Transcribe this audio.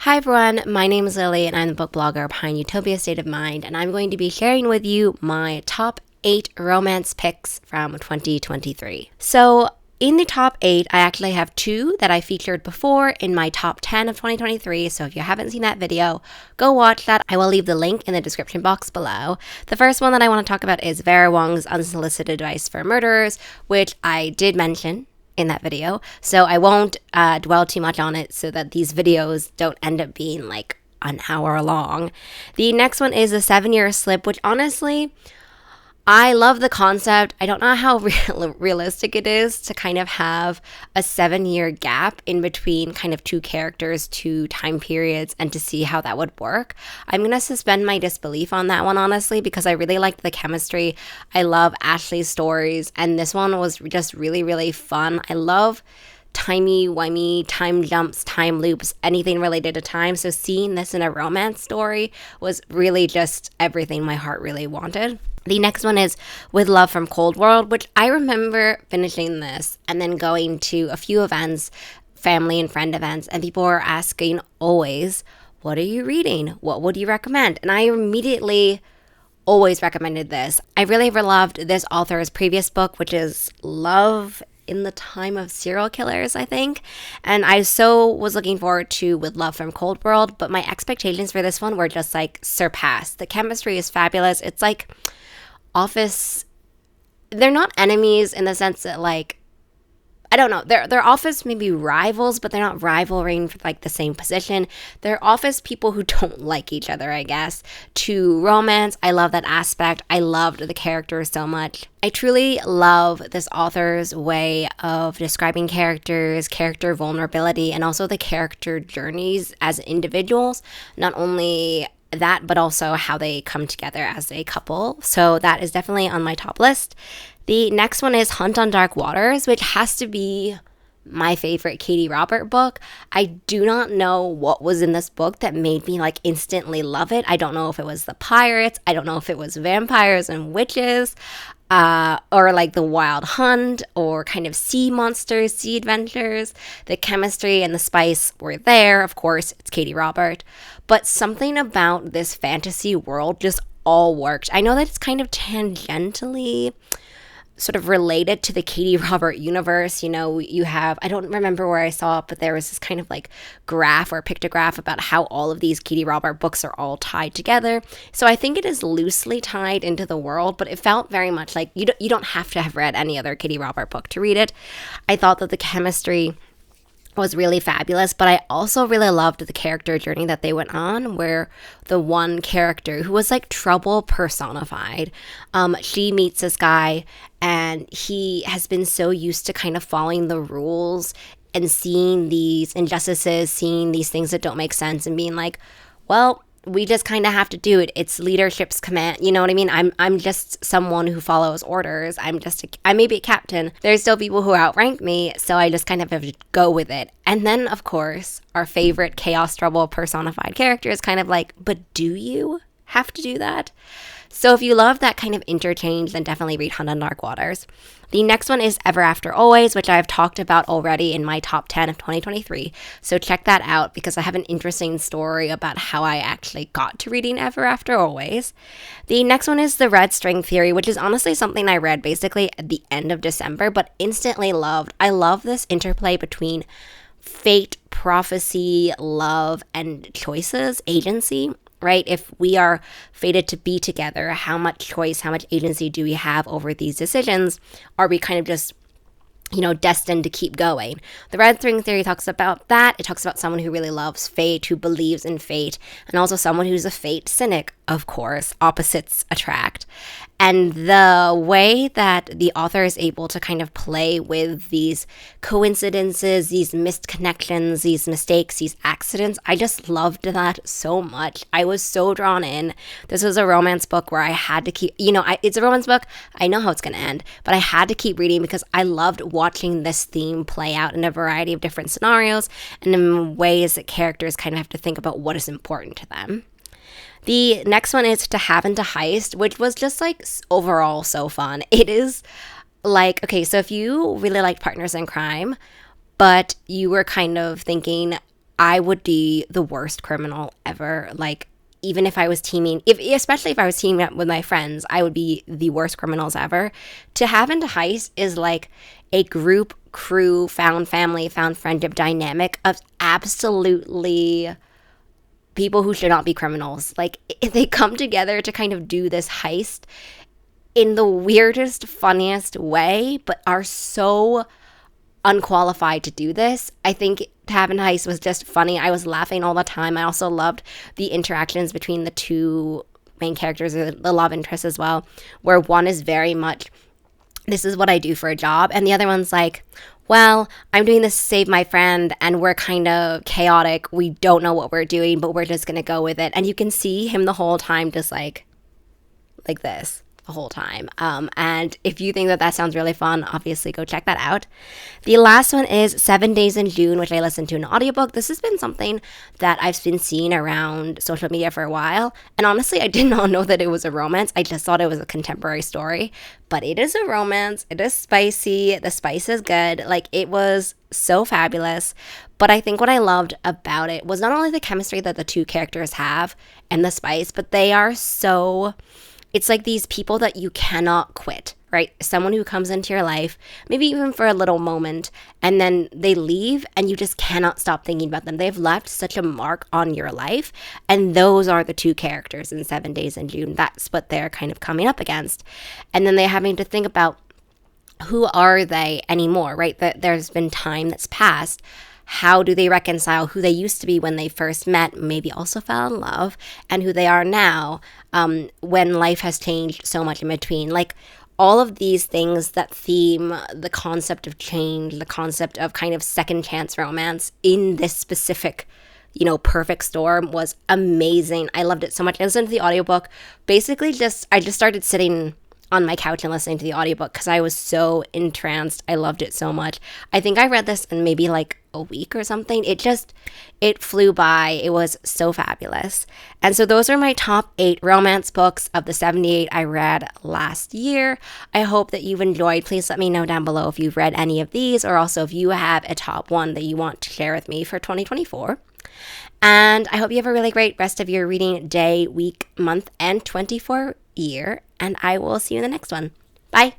Hi everyone, my name is Lily and I'm the book blogger behind Utopia State of Mind, and I'm going to be sharing with you my top 8 romance picks from 2023. So in the top 8, I actually have 2 that I featured before in my top 10 of 2023, so if you haven't seen that video, go watch that. I will leave the link in the description box below. The first one that I want to talk about is Vera Wong's Unsolicited Advice for Murderers, which I did mention in that video, so I won't dwell too much on it so that these videos don't end up being like an hour long. The next one is the 7-Year Slip, which honestly, I love the concept. I don't know how realistic it is to kind of have a 7-year gap in between kind of 2 characters, 2 time periods, and to see how that would work. I'm going to suspend my disbelief on that one, honestly, because I really liked the chemistry. I love Ashley's stories, and this one was just really, really fun. I love timey-wimey, time jumps, time loops, anything related to time. So seeing this in a romance story was really just everything my heart really wanted. The next one is With Love from Cold World, which I remember finishing this and then going to a few events, family and friend events, and people were asking always, what are you reading? What would you recommend? And I immediately always recommended this. I really loved this author's previous book, which is Love in the Time of Serial Killers, I think. And I so was looking forward to With Love from Cold World, but my expectations for this one were just like surpassed. The chemistry is fabulous. It's like Office, they're not enemies in the sense that, like, I don't know, they're Office maybe rivals, but they're not rivaling for like the same position. They're Office people who don't like each other, I guess. To romance, I love that aspect. I loved the characters so much. I truly love this author's way of describing characters, character vulnerability, and also the character journeys as individuals. Not only that, but also how they come together as a couple. So that is definitely on my top list. The next one is Hunt on Dark Waters, which has to be my favorite Katie Robert book. I do not know what was in this book that made me like instantly love it. I don't know if it was the pirates. I don't know if it was vampires and witches, or like the wild hunt, or kind of sea monsters, sea adventures. The chemistry and the spice were there. Of course, it's Katie Robert. But something about this fantasy world just all worked. I know that it's kind of tangentially sort of related to the Katie Robert universe. You know, you have, I don't remember where I saw it, but there was this kind of like graph or pictograph about how all of these Katie Robert books are all tied together. So I think it is loosely tied into the world, but it felt very much like you don't have to have read any other Katie Robert book to read it. I thought that the chemistry was really fabulous, but I also really loved the character journey that they went on, where the one character who was like trouble personified, she meets this guy and he has been so used to kind of following the rules and seeing these injustices, seeing these things that don't make sense and being like, well, we just kind of have to do it. It's leadership's command. You know what I mean? I'm just someone who follows orders. I may be a captain. There's still people who outrank me, so I just kind of have to go with it. And then, of course, our favorite chaos trouble personified character is kind of like, but do you have to do that? So if you love that kind of interchange, then definitely read Hunt on Dark Waters. The next one is Ever After Always, which I've talked about already in my top 10 of 2023. So check that out because I have an interesting story about how I actually got to reading Ever After Always. The next one is The Red String Theory, which is honestly something I read basically at the end of December, but instantly loved. I love this interplay between fate, prophecy, love, and choices, agency. Right? If we are fated to be together, how much choice, how much agency do we have over these decisions? Are we kind of just, destined to keep going? The Red String Theory talks about that. It talks about someone who really loves fate, who believes in fate, and also someone who's a fate cynic, of course. Opposites attract. And the way that the author is able to kind of play with these coincidences, these missed connections, these mistakes, these accidents, I just loved that so much. I was so drawn in. This was a romance book where I had to keep, it's a romance book. I know how it's going to end, but I had to keep reading because I loved watching this theme play out in a variety of different scenarios and in ways that characters kind of have to think about what is important to them. The next one is To Have and to Heist, which was just like overall so fun. It is like, okay, so if you really like Partners in Crime, but you were kind of thinking, I would be the worst criminal ever. Like, even if I was especially if I was teaming up with my friends, I would be the worst criminals ever. To have into Heist is like a group, crew, found family, found friendship dynamic of absolutely people who should not be criminals. Like, they come together to kind of do this heist in the weirdest, funniest way, but are so unqualified to do this. I think Tavern Heist was just funny. I was laughing all the time. I also loved the interactions between the two main characters, the love interest as well, where one is very much, this is what I do for a job, and the other one's like, well, I'm doing this to save my friend, and we're kind of chaotic. We don't know what we're doing, but we're just going to go with it. And you can see him the whole time just like this. The whole time. And if you think that sounds really fun, obviously go check that out. The last one is 7 Days in June, which I listened to in an audiobook. This has been something that I've been seeing around social media for a while. And honestly, I did not know that it was a romance. I just thought it was a contemporary story. But it is a romance. It is spicy. The spice is good. Like, it was so fabulous. But I think what I loved about it was not only the chemistry that the two characters have and the spice, but they are so... It's like these people that you cannot quit, right? Someone who comes into your life, maybe even for a little moment, and then they leave and you just cannot stop thinking about them. They've left such a mark on your life. And those are the two characters in 7 Days in June. That's what they're kind of coming up against. And then they're having to think about, who are they anymore, right? That there's been time that's passed. How do they reconcile who they used to be when they first met, maybe also fell in love, and who they are now when life has changed so much in between? Like, all of these things that theme the concept of change, the concept of kind of second chance romance in this specific, perfect storm was amazing. I loved it so much. I listened to the audiobook. Basically, I just started sitting on my couch and listening to the audiobook because I was so entranced. I loved it so much. I think I read this in maybe like a week or something. It flew by. It was so fabulous. And so those are my top 8 romance books of the 78 I read last year. I hope that you've enjoyed. Please let me know down below if you've read any of these, or also if you have a top one that you want to share with me for 2024. And I hope you have a really great rest of your reading day, week, month, and 24 year. And I will see you in the next one. Bye.